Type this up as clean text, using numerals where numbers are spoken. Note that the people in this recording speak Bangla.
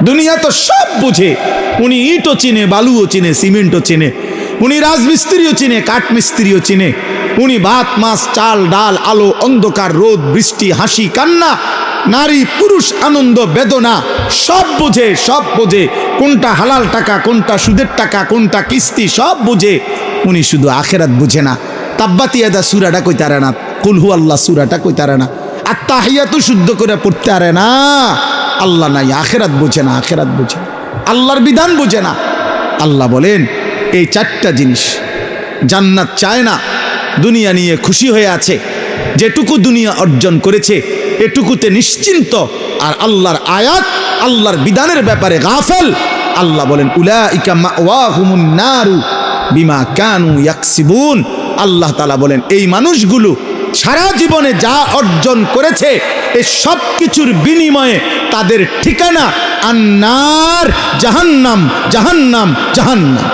দুনিয়া তো সব বুঝে। উনি ইটও চিনে, বালুও চিনে, সিমেন্টও চিনে, উনি রাজমিস্ত্রিও চিনে, কাঠমিস্ত্রিও চিনে, উনি ভাত মাছ চাল ডাল আলো অন্ধকার রোদ বৃষ্টি হাসি কান্না নারী পুরুষ আনন্দ বেদনা সব বুঝে, সব বুঝে। কোনটা হালাল টাকা, কোনটা সুদের টাকা, কোনটা কিস্তি সব বুঝে। উনি শুধু আখেরাত বুঝে না। তাব্বাত ইয়াদা সূরাটা কইতারে না, কুল হু আল্লাহ সূরাটা কইতারে না, আর তাহিয়াতু শুদ্ধ করে পড়তে পারে না। আল্লাহ নাই, আখেরাত বুঝে না, আখেরাত বুঝে না, আল্লাহর বিধান বুঝে না। আল্লাহ বলেন এই চারটা জিনিস জান্নাত চায় না, দুনিয়া নিয়ে খুশি হয়ে আছে, যেটুকু দুনিয়া অর্জন করেছে এটুকুতে নিশ্চিন্ত, আর আল্লাহর আয়াত আল্লাহর বিধানের ব্যাপারে গাফেল। আল্লাহ বলেন উলাইকা মাওয়াহুমুন নারু বিমা কানু ইয়াকসিবুন। আল্লাহ তাআলা বলেন এই মানুষগুলো সারা জীবনে যা অর্জন করেছে এই সব কিছুর বিনিময়ে তাদের ঠিকানা আন্নার, জাহান্নাম, জাহান্নাম, জাহান্নাম।